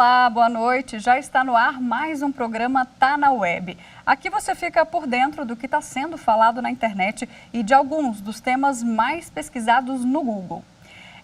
Olá, boa noite. Já está no ar mais um programa Tá na Web. Aqui você fica por dentro do que está sendo falado na internet e de alguns dos temas mais pesquisados no Google.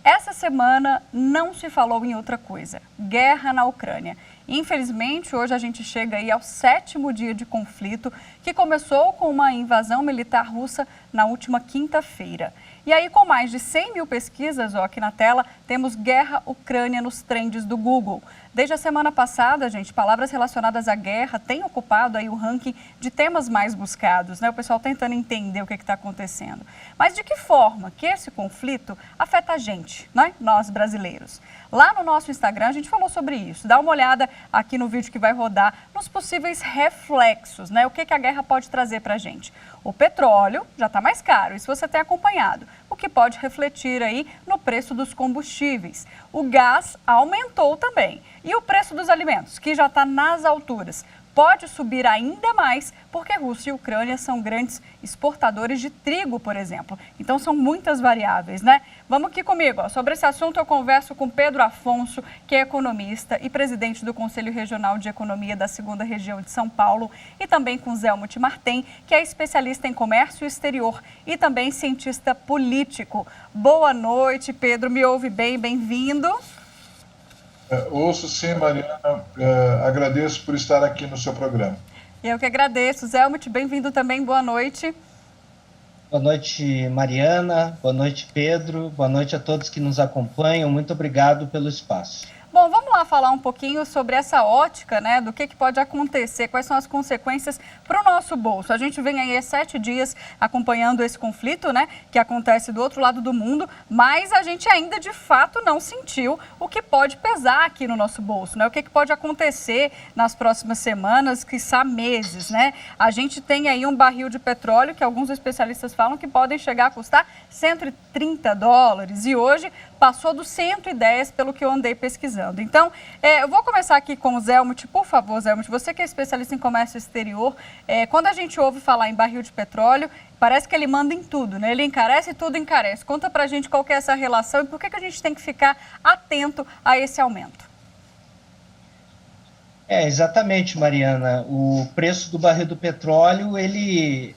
Essa semana não se falou em outra coisa: guerra na Ucrânia. Infelizmente, hoje a gente chega aí ao 7º dia de conflito, que começou com uma invasão militar russa na última quinta-feira. E aí, com mais de 100 mil pesquisas, aqui na tela, temos guerra Ucrânia nos trends do Google. Desde a semana passada, gente, palavras relacionadas à guerra têm ocupado aí o ranking de temas mais buscados, né? O pessoal tentando entender o que está acontecendo. Mas de que forma que esse conflito afeta a gente, né? Nós brasileiros? Lá no nosso Instagram a gente falou sobre isso. Dá uma olhada aqui no vídeo que vai rodar nos possíveis reflexos, né? O que a guerra pode trazer para a gente. O petróleo já está mais caro, isso você tem acompanhado, o que pode refletir aí no preço dos combustíveis. O gás aumentou também. E o preço dos alimentos, que já está nas alturas, pode subir ainda mais, porque Rússia e Ucrânia são grandes exportadores de trigo, por exemplo. Então, são muitas variáveis, né? Vamos aqui comigo. Sobre esse assunto, eu converso com Pedro Afonso, que é economista e presidente do Conselho Regional de Economia da 2ª Região de São Paulo, e também com Zélmuth Martem, que é especialista em comércio exterior e também cientista político. Boa noite, Pedro. Me ouve bem? Bem-vindo. Ouço sim, Mariana. Agradeço por estar aqui no seu programa. Eu que agradeço. Zélmuth, bem-vindo também. Boa noite. Boa noite, Mariana. Boa noite, Pedro. Boa noite a todos que nos acompanham. Muito obrigado pelo espaço. Bom, vamos lá falar um pouquinho sobre essa ótica, né, do que pode acontecer, quais são as consequências para o nosso bolso. A gente vem aí há 7 dias acompanhando esse conflito, né, que acontece do outro lado do mundo, mas a gente ainda de fato não sentiu o que pode pesar aqui no nosso bolso, né, o que pode acontecer nas próximas semanas, quiçá meses, né. A gente tem aí um barril de petróleo que alguns especialistas falam que podem chegar a custar $130 e hoje passou dos 110 pelo que eu andei pesquisando. Então, eu vou começar aqui com o Zélmuth. Por favor, Zélmuth, você que é especialista em comércio exterior, quando a gente ouve falar em barril de petróleo, parece que ele manda em tudo, né? Ele encarece e tudo encarece. Conta pra gente qual que é essa relação e por que a gente tem que ficar atento a esse aumento. Exatamente, Mariana. O preço do barril do petróleo, ele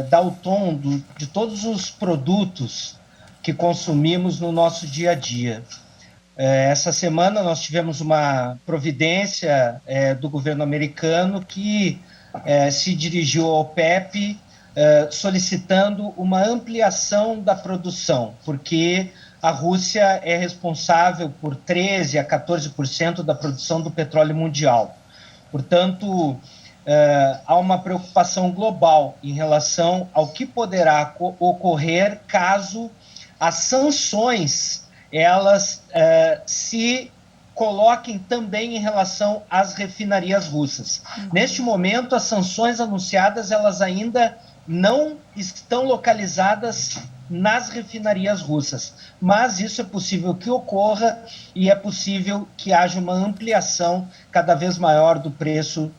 dá o tom de todos os produtos que consumimos no nosso dia a dia. Essa semana nós tivemos uma providência do governo americano que se dirigiu ao OPEP solicitando uma ampliação da produção, porque a Rússia é responsável por 13% a 14% da produção do petróleo mundial. Portanto, há uma preocupação global em relação ao que poderá ocorrer caso as sanções elas se coloquem também em relação às refinarias russas. Neste momento, as sanções anunciadas elas ainda não estão localizadas nas refinarias russas, mas isso é possível que ocorra e é possível que haja uma ampliação cada vez maior do preço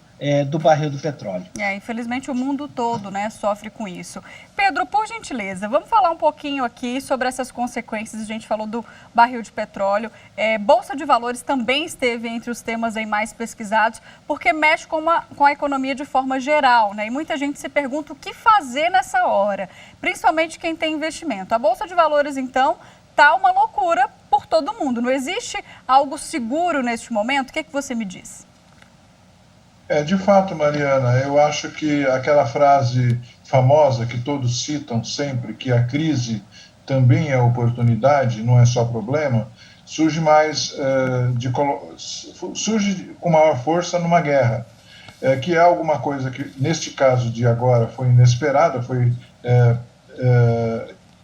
do barril do petróleo. Infelizmente o mundo todo, né, sofre com isso. Pedro, por gentileza, vamos falar um pouquinho aqui sobre essas consequências. A gente falou do barril de petróleo. Bolsa de valores também esteve entre os temas aí mais pesquisados, porque mexe com a economia de forma geral, né? E muita gente se pergunta o que fazer nessa hora, principalmente quem tem investimento. A Bolsa de Valores, então, está uma loucura por todo mundo. Não existe algo seguro neste momento? O que você me diz? De fato, Mariana, eu acho que aquela frase famosa que todos citam sempre, que a crise também é oportunidade, não é só problema, surge surge com maior força numa guerra, que é alguma coisa que, neste caso de agora, foi inesperada, foi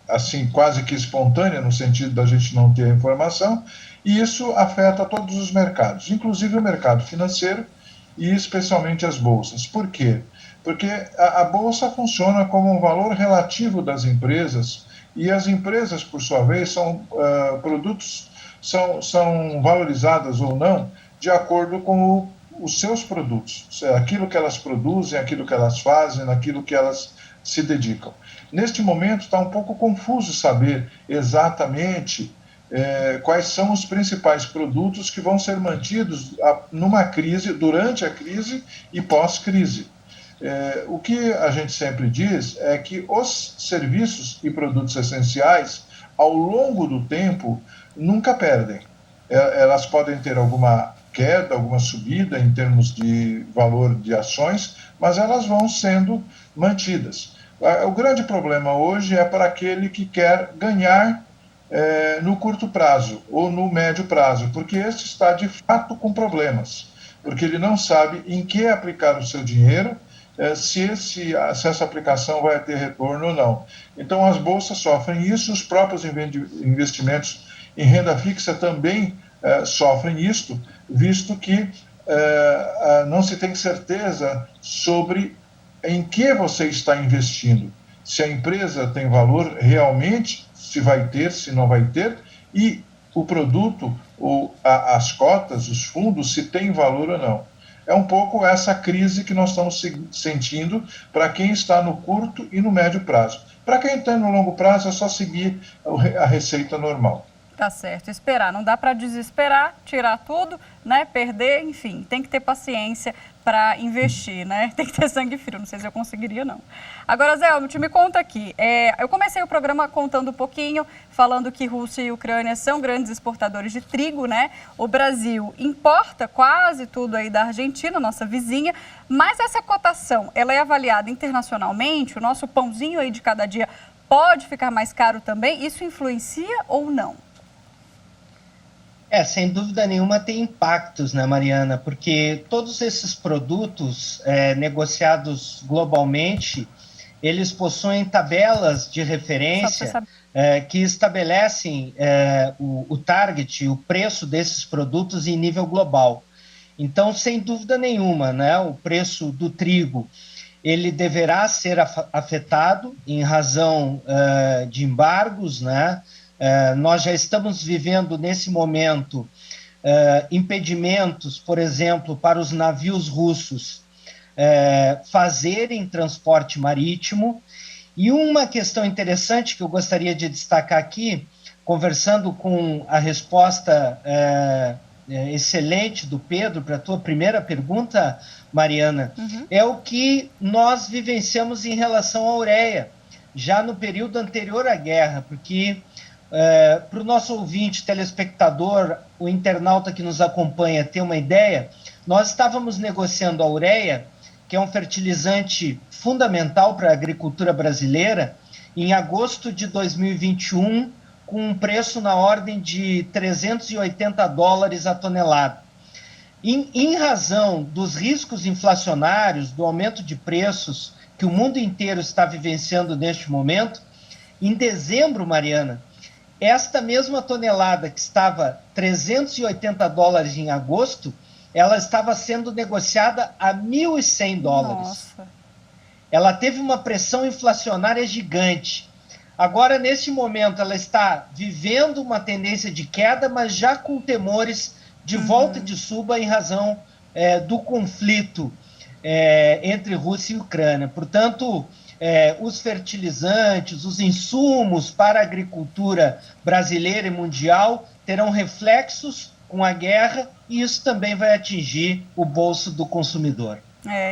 assim, quase que espontânea, no sentido da gente não ter a informação, e isso afeta todos os mercados, inclusive o mercado financeiro, e especialmente as bolsas. Por quê? Porque a bolsa funciona como um valor relativo das empresas, e as empresas, por sua vez, são valorizadas ou não de acordo com os seus produtos, aquilo que elas produzem, aquilo que elas fazem, naquilo que elas se dedicam. Neste momento está um pouco confuso saber exatamente quais são os principais produtos que vão ser mantidos numa crise, durante a crise e pós-crise. O que a gente sempre diz é que os serviços e produtos essenciais, ao longo do tempo, nunca perdem. Elas podem ter alguma queda, alguma subida em termos de valor de ações, mas elas vão sendo mantidas. O grande problema hoje é para aquele que quer ganhar no curto prazo ou no médio prazo, porque este está de fato com problemas, porque ele não sabe em que aplicar o seu dinheiro, se essa aplicação vai ter retorno ou não. Então as bolsas sofrem isso, os próprios investimentos em renda fixa também sofrem isto, visto que não se tem certeza sobre em que você está investindo, se a empresa tem valor realmente, se vai ter, se não vai ter, e o produto, ou as cotas, os fundos, se tem valor ou não. É um pouco essa crise que nós estamos sentindo para quem está no curto e no médio prazo. Para quem está no longo prazo, é só seguir a receita normal. Tá certo, esperar. Não dá para desesperar, tirar tudo, né? Perder, enfim, tem que ter paciência para investir, né? Tem que ter sangue frio, não sei se eu conseguiria, não. Agora, Zé, me conta aqui. Eu comecei o programa contando um pouquinho, falando que Rússia e Ucrânia são grandes exportadores de trigo, né? O Brasil importa quase tudo aí da Argentina, nossa vizinha, mas essa cotação, ela é avaliada internacionalmente? O nosso pãozinho aí de cada dia pode ficar mais caro também? Isso influencia ou não? Sem dúvida nenhuma tem impactos, né, Mariana? Porque todos esses produtos negociados globalmente, eles possuem tabelas de referência que estabelecem o target, o preço desses produtos em nível global. Então, sem dúvida nenhuma, né, o preço do trigo ele deverá ser afetado em razão de embargos, né? Nós já estamos vivendo, nesse momento, impedimentos, por exemplo, para os navios russos fazerem transporte marítimo. E uma questão interessante que eu gostaria de destacar aqui, conversando com a resposta excelente do Pedro para a tua primeira pergunta, Mariana, é o que nós vivenciamos em relação à ureia, já no período anterior à guerra, porque para o nosso ouvinte, telespectador, o internauta que nos acompanha ter uma ideia, nós estávamos negociando a ureia, que é um fertilizante fundamental para a agricultura brasileira, em agosto de 2021, com um preço na ordem de $380 a tonelada. Em razão dos riscos inflacionários, do aumento de preços que o mundo inteiro está vivenciando neste momento, em dezembro, Mariana, esta mesma tonelada que estava $380 em agosto, ela estava sendo negociada a $1.100. Nossa. Ela teve uma pressão inflacionária gigante. Agora, nesse momento, ela está vivendo uma tendência de queda, mas já com temores de volta de suba em razão do conflito entre Rússia e Ucrânia. Portanto, os fertilizantes, os insumos para a agricultura brasileira e mundial terão reflexos com a guerra e isso também vai atingir o bolso do consumidor.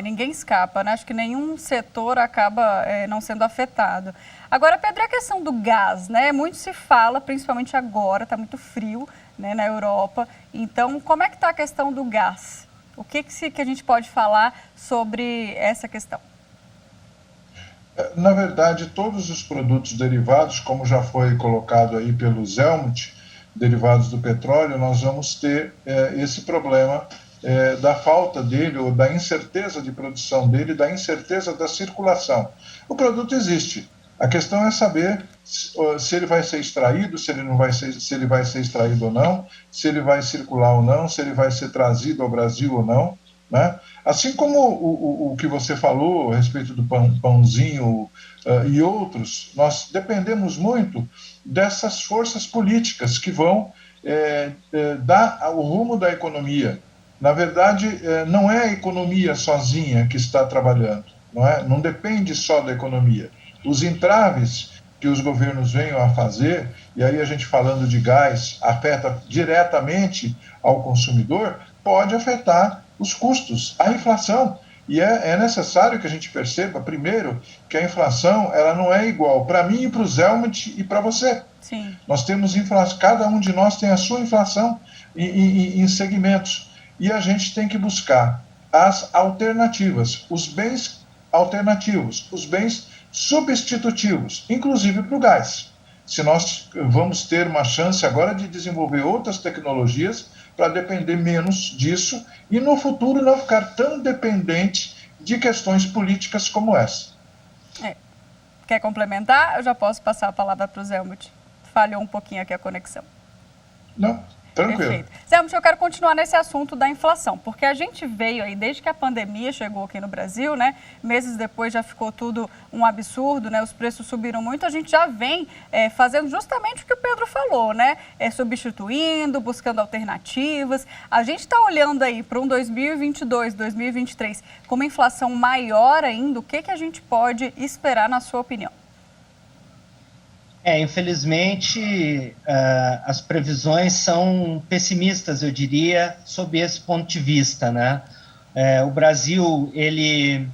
Ninguém escapa, né? Acho que nenhum setor acaba não sendo afetado. Agora, Pedro, a questão do gás, né? Muito se fala, principalmente agora, está muito frio, né, na Europa. Então, como é que está a questão do gás? O que a gente pode falar sobre essa questão? Na verdade, todos os produtos derivados, como já foi colocado aí pelo Zélmut, derivados do petróleo, nós vamos ter esse problema da falta dele, ou da incerteza de produção dele, da incerteza da circulação. O produto existe. A questão é saber se ele vai ser extraído, se ele não vai ser, se ele vai ser extraído ou não, se ele vai circular ou não, se ele vai ser trazido ao Brasil ou não, né? Assim como o que você falou a respeito do pãozinho e outros, nós dependemos muito dessas forças políticas que vão dar o rumo da economia. Na verdade, não é a economia sozinha que está trabalhando, não depende só da economia. Os entraves que os governos venham a fazer, e aí a gente falando de gás, afeta diretamente ao consumidor, pode afetar os custos, a inflação. E é necessário que a gente perceba, primeiro, que a inflação ela não é igual para mim e para o Zé e para você. Sim. Nós temos inflação, cada um de nós tem a sua inflação em segmentos. E a gente tem que buscar as alternativas, os bens alternativos, os bens substitutivos, inclusive para o gás. Se nós vamos ter uma chance agora de desenvolver outras tecnologias para depender menos disso e no futuro não ficar tão dependente de questões políticas como essa. Quer complementar? Eu já posso passar a palavra para o Zélmut. Falhou um pouquinho aqui a conexão. Não, tranquilo. Perfeito. Zélmut, eu quero continuar nesse assunto da inflação, porque a gente veio aí, desde que a pandemia chegou aqui no Brasil, né? Meses depois já ficou tudo um absurdo, né? Os preços subiram muito, a gente já vem fazendo justamente o que o Pedro falou, né? Substituindo, buscando alternativas. A gente está olhando aí para um 2022, 2023, com uma inflação maior ainda, o que a gente pode esperar, na sua opinião? Infelizmente, as previsões são pessimistas, eu diria, sob esse ponto de vista, né? O Brasil, ele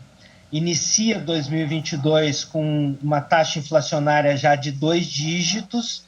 inicia 2022 com uma taxa inflacionária já de 2 dígitos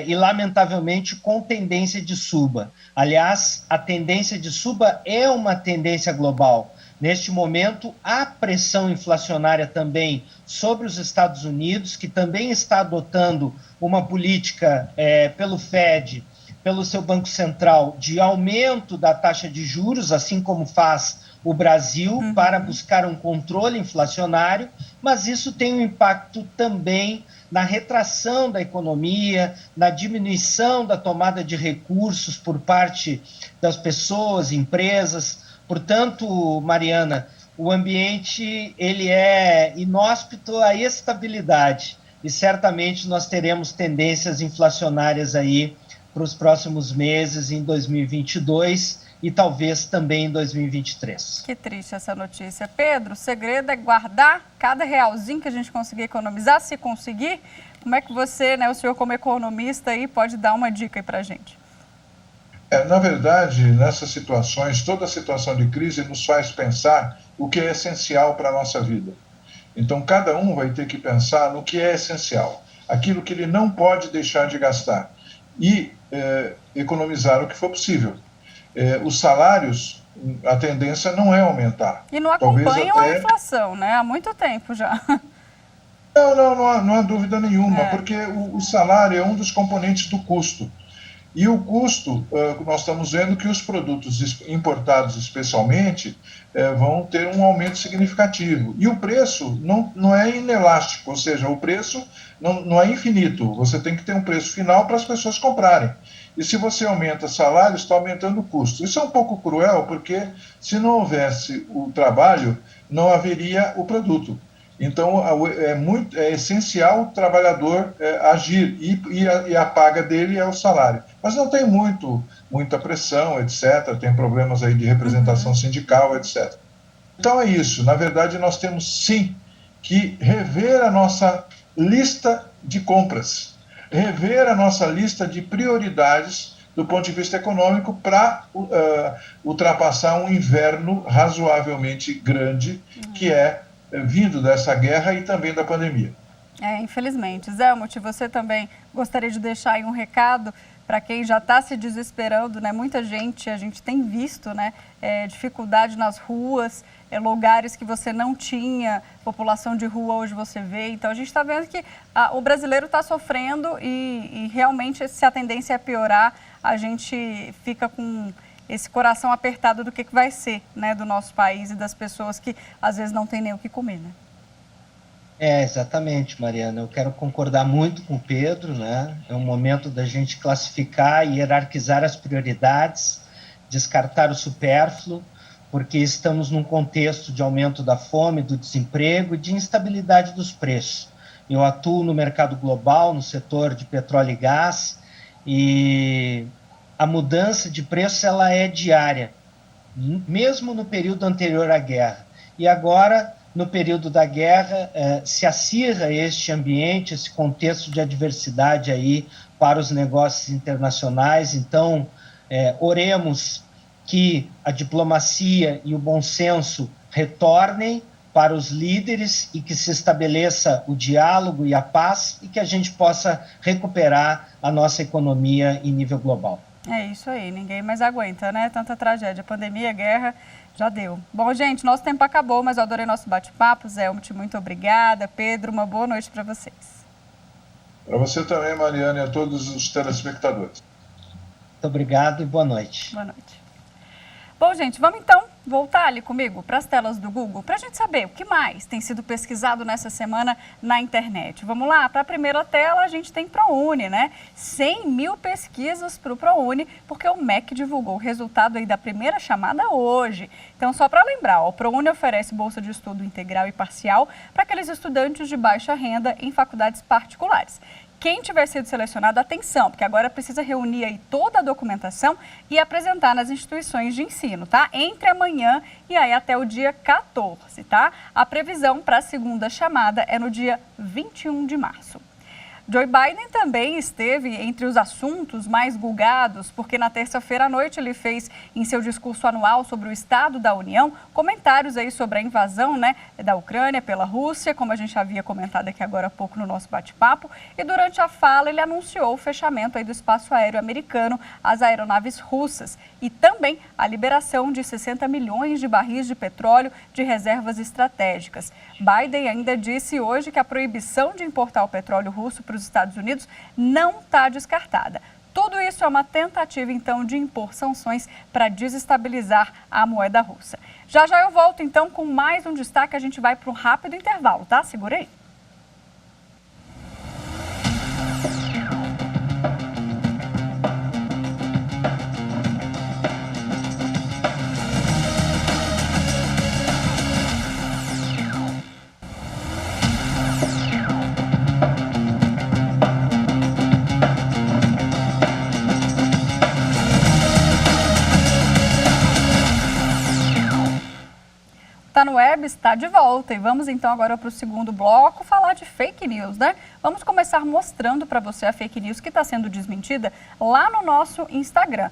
e, lamentavelmente, com tendência de suba. Aliás, a tendência de suba é uma tendência global. Neste momento, há pressão inflacionária também sobre os Estados Unidos, que também está adotando uma política pelo Fed, pelo seu Banco Central, de aumento da taxa de juros, assim como faz o Brasil, para buscar um controle inflacionário, mas isso tem um impacto também na retração da economia, na diminuição da tomada de recursos por parte das pessoas, empresas. Portanto, Mariana, o ambiente ele é inóspito à estabilidade e certamente nós teremos tendências inflacionárias aí para os próximos meses em 2022 e talvez também em 2023. Que triste essa notícia. Pedro, o segredo é guardar cada realzinho que a gente conseguir economizar, se conseguir. Como é que você, né, o senhor como economista, aí, pode dar uma dica aí para a gente? Na verdade, nessas situações, toda situação de crise nos faz pensar o que é essencial para a nossa vida. Então, cada um vai ter que pensar no que é essencial, aquilo que ele não pode deixar de gastar e economizar o que for possível. Os salários, a tendência não é aumentar. E não acompanham a inflação, né? Há muito tempo já. Não há dúvida nenhuma, porque o salário é um dos componentes do custo. E o custo, nós estamos vendo que os produtos importados especialmente vão ter um aumento significativo. E o preço não é inelástico, ou seja, o preço não é infinito. Você tem que ter um preço final para as pessoas comprarem. E se você aumenta salário, está aumentando o custo. Isso é um pouco cruel, porque se não houvesse o trabalho, não haveria o produto. Então, é essencial o trabalhador agir e a paga dele é o salário. Mas não tem muita pressão, etc. Tem problemas aí de representação sindical, etc. Então é isso. Na verdade, nós temos sim que rever a nossa lista de compras, rever a nossa lista de prioridades do ponto de vista econômico para ultrapassar um inverno razoavelmente grande, que é vindo dessa guerra e também da pandemia. Infelizmente. Zélmut, você também gostaria de deixar aí um recado para quem já está se desesperando, né? Muita gente, a gente tem visto, né, dificuldade nas ruas, lugares que você não tinha, população de rua hoje você vê. Então, a gente está vendo que o brasileiro está sofrendo e realmente, se a tendência é piorar, a gente fica com esse coração apertado do que vai ser, né, do nosso país e das pessoas que às vezes não têm nem o que comer, né? Exatamente, Mariana. Eu quero concordar muito com o Pedro, né? É um momento da gente classificar e hierarquizar as prioridades, descartar o supérfluo, porque estamos num contexto de aumento da fome, do desemprego e de instabilidade dos preços. Eu atuo no mercado global, no setor de petróleo e gás, e a mudança de preço ela é diária, mesmo no período anterior à guerra. E agora no período da guerra, se acirra este ambiente, esse contexto de adversidade aí para os negócios internacionais. Então, oremos que a diplomacia e o bom senso retornem para os líderes e que se estabeleça o diálogo e a paz e que a gente possa recuperar a nossa economia em nível global. É isso aí, ninguém mais aguenta, né? Tanta tragédia, pandemia, guerra, já deu. Bom, gente, nosso tempo acabou, mas eu adorei nosso bate-papo. Zé Helmut, muito obrigada. Pedro, uma boa noite para vocês. Para você também, Mariana, e a todos os telespectadores. Muito obrigado e boa noite. Boa noite. Bom, gente, vamos então voltar ali comigo para as telas do Google para a gente saber o que mais tem sido pesquisado nessa semana na internet. Vamos lá, para a primeira tela a gente tem ProUni, né? 100 mil pesquisas para o ProUni, porque o MEC divulgou o resultado aí da primeira chamada hoje. Então, só para lembrar, o ProUni oferece bolsa de estudo integral e parcial para aqueles estudantes de baixa renda em faculdades particulares. Quem tiver sido selecionado, atenção, porque agora precisa reunir aí toda a documentação e apresentar nas instituições de ensino, tá? Entre amanhã e aí até o dia 14, tá? A previsão para a segunda chamada é no dia 21 de março. Joe Biden também esteve entre os assuntos mais googados, porque na terça-feira à noite ele fez em seu discurso anual sobre o Estado da União comentários aí sobre a invasão, né, da Ucrânia pela Rússia, como a gente havia comentado aqui agora há pouco no nosso bate-papo. E durante a fala ele anunciou o fechamento aí do espaço aéreo americano às aeronaves russas e também a liberação de 60 milhões de barris de petróleo de reservas estratégicas. Biden ainda disse hoje que a proibição de importar o petróleo russo para os Estados Unidos não está descartada. Tudo isso é uma tentativa, então, de impor sanções para desestabilizar a moeda russa. Já já eu volto, então, com mais um destaque. A gente vai para um rápido intervalo, tá? Segura aí. Tá no Web está de volta e vamos então agora para o segundo bloco falar de fake news, né? Vamos começar mostrando para você a fake news que está sendo desmentida lá no nosso Instagram,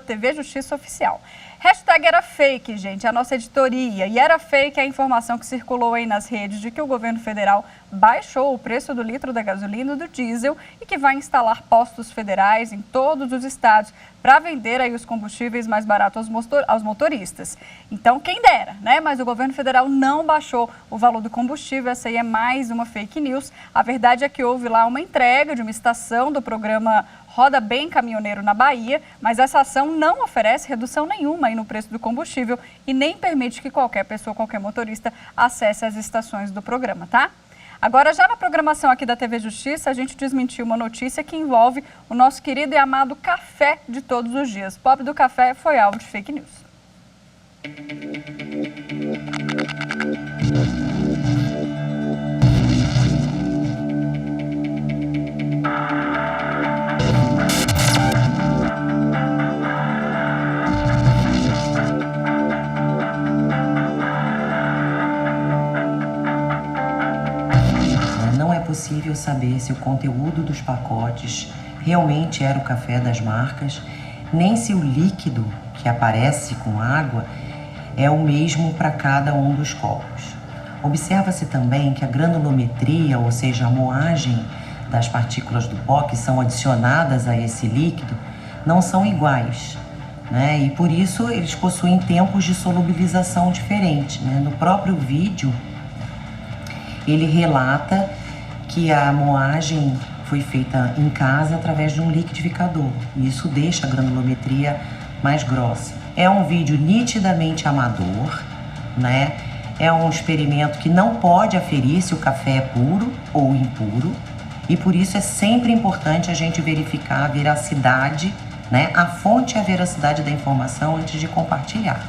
@TVJustiçaOficial. Hashtag era fake, gente, a nossa editoria. E era fake a informação que circulou aí nas redes de que o governo federal baixou o preço do litro da gasolina e do diesel e que vai instalar postos federais em todos os estados para vender aí os combustíveis mais baratos aos motoristas. Então, quem dera, né? Mas o governo federal não baixou o valor do combustível. Essa aí é mais uma fake news. A verdade é que houve lá uma entrega de uma estação do programa Roda Bem Caminhoneiro na Bahia, mas essa ação não oferece redução nenhuma aí no preço do combustível e nem permite que qualquer pessoa, qualquer motorista, acesse as estações do programa, tá? Agora, já na programação aqui da TV Justiça, a gente desmentiu uma notícia que envolve o nosso querido e amado café de todos os dias. Pobre do café foi alvo de fake news. Não é possível saber se o conteúdo dos pacotes realmente era o café das marcas, nem se o líquido que aparece com água é o mesmo para cada um dos copos. Observa-se também que a granulometria, ou seja, a moagem das partículas do pó que são adicionadas a esse líquido, não são iguais, né? E por isso eles possuem tempos de solubilização diferentes, né? No próprio vídeo, ele relata que a moagem foi feita em casa através de um liquidificador. E isso deixa a granulometria mais grossa. É um vídeo nitidamente amador, né? É um experimento que não pode aferir se o café é puro ou impuro. E por isso é sempre importante a gente verificar a veracidade, né? A fonte e a veracidade da informação antes de compartilhar.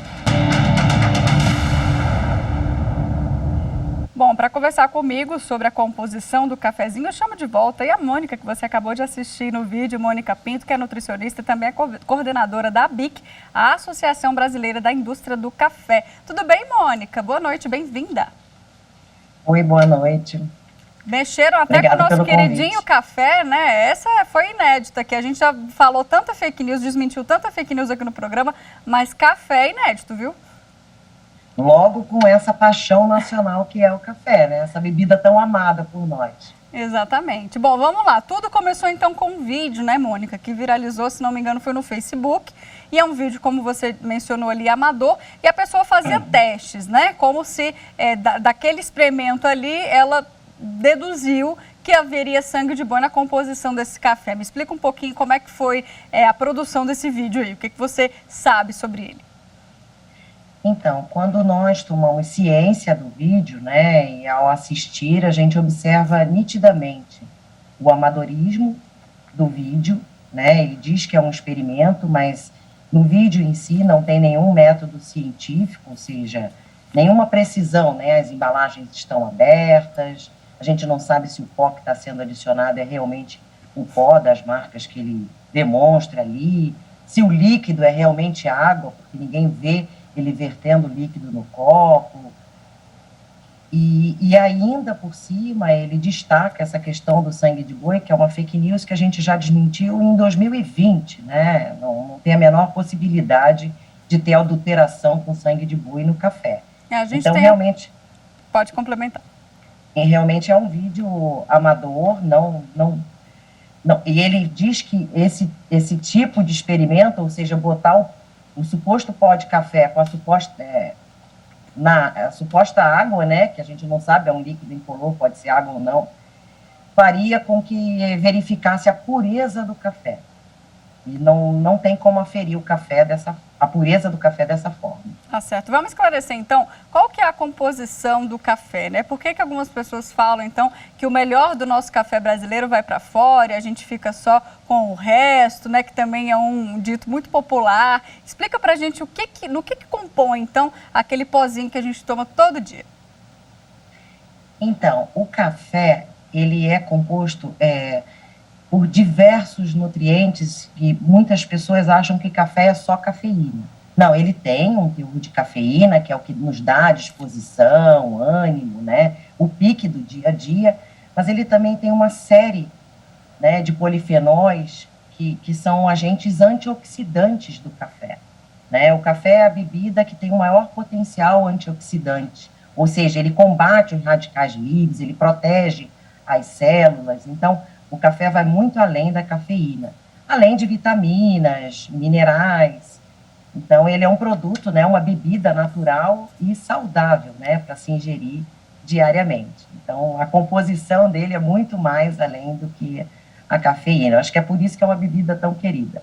Bom, para conversar comigo sobre a composição do cafezinho, eu chamo de volta aí a Mônica, que você acabou de assistir no vídeo, Mônica Pinto, que é nutricionista e também é coordenadora da ABIC, a Associação Brasileira da Indústria do Café. Tudo bem, Mônica? Boa noite, bem-vinda. Oi, boa noite. Mexeram até Obrigada com o nosso pelo queridinho convite. café, né? Essa foi inédita, que a gente já falou tanta fake news, desmentiu tanta fake news aqui no programa, mas café é inédito, viu? Logo com essa paixão nacional que é o café, né? Essa bebida tão amada por nós. Exatamente. Bom, vamos lá. Tudo começou então com um vídeo, né, Mônica, que viralizou, se não me engano, foi no Facebook. E é um vídeo, como você mencionou ali, amador. E a pessoa fazia testes, né? Como se daquele experimento ali, ela deduziu que haveria sangue de boi na composição desse café. Me explica um pouquinho como é que foi a produção desse vídeo aí. O que você sabe sobre ele? Então, quando nós tomamos ciência do vídeo, né, e ao assistir, a gente observa nitidamente o amadorismo do vídeo, né? Ele diz que é um experimento, mas no vídeo em si não tem nenhum método científico, ou seja, nenhuma precisão, né? As embalagens estão abertas, a gente não sabe se o pó que está sendo adicionado é realmente o pó das marcas que ele demonstra ali, se o líquido é realmente água, porque ninguém vê ele vertendo líquido no copo. E ainda por cima ele destaca essa questão do sangue de boi, que é uma fake news que a gente já desmentiu em 2020, né? Não tem a menor possibilidade de ter adulteração com sangue de boi no café. A gente então, tem... realmente... Pode complementar. Realmente é um vídeo amador, não, e ele diz que esse tipo de experimento, ou seja, botar o suposto pó de café com a suposta água, né, que a gente não sabe, é um líquido incolor, pode ser água ou não, faria com que verificasse a pureza do café. E não tem como aferir a pureza do café dessa forma. Tá certo. Vamos esclarecer, então, qual que é a composição do café, né? Por que algumas pessoas falam, então, que o melhor do nosso café brasileiro vai para fora e a gente fica só com o resto, né? Que também é um dito muito popular. Explica pra gente no que compõe, então, aquele pozinho que a gente toma todo dia. Então, o café, ele é composto... por diversos nutrientes, e muitas pessoas acham que café é só cafeína. Não, ele tem um teor de cafeína, que é o que nos dá disposição, ânimo, né, o pique do dia a dia, mas ele também tem uma série, né, de polifenóis que são agentes antioxidantes do café. Né? O café é a bebida que tem o maior potencial antioxidante, ou seja, ele combate os radicais livres, ele protege as células, então o café vai muito além da cafeína, além de vitaminas, minerais. Então, ele é um produto, né, uma bebida natural e saudável, né, para se ingerir diariamente. Então, a composição dele é muito mais além do que a cafeína. Eu acho que é por isso que é uma bebida tão querida.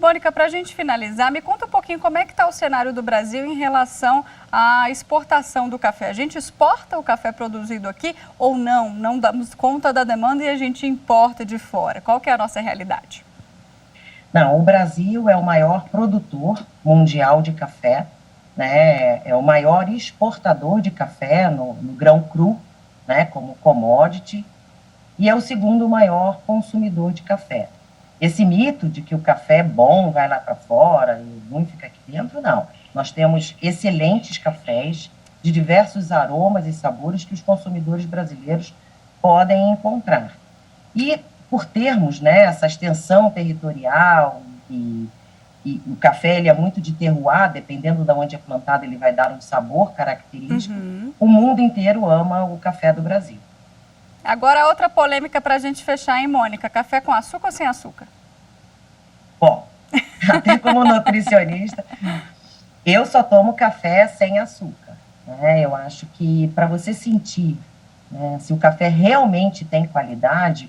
Mônica, para a gente finalizar, me conta um pouquinho como é que está o cenário do Brasil em relação à exportação do café. A gente exporta o café produzido aqui ou não? Não damos conta da demanda e a gente importa de fora. Qual que é a nossa realidade? Não, o Brasil é o maior produtor mundial de café, né? É o maior exportador de café no grão cru, né, como commodity, e é o segundo maior consumidor de café. Esse mito de que o café é bom vai lá para fora e o ruim fica aqui dentro, não. Nós temos excelentes cafés de diversos aromas e sabores que os consumidores brasileiros podem encontrar. E por termos, né, essa extensão territorial e o café ele é muito de terroir, dependendo de onde é plantado, ele vai dar um sabor característico. O mundo inteiro ama o café do Brasil. Agora, outra polêmica para a gente fechar, hein, Mônica? Café com açúcar ou sem açúcar? Bom, até como nutricionista, eu só tomo café sem açúcar. Né? Eu acho que para você sentir, né, se o café realmente tem qualidade,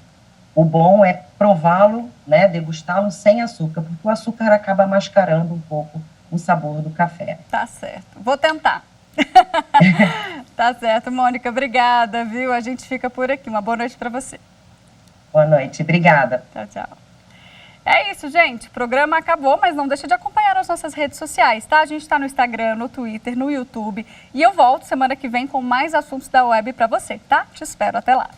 o bom é prová-lo, né, degustá-lo sem açúcar, porque o açúcar acaba mascarando um pouco o sabor do café. Tá certo. Vou tentar. Tá certo, Mônica, obrigada, viu? A gente fica por aqui. Uma boa noite para você. Boa noite, obrigada. Tchau, tchau. É isso, gente. O programa acabou, mas não deixa de acompanhar as nossas redes sociais, tá? A gente está no Instagram, no Twitter, no YouTube. E eu volto semana que vem com mais assuntos da web para você, tá? Te espero. Até lá.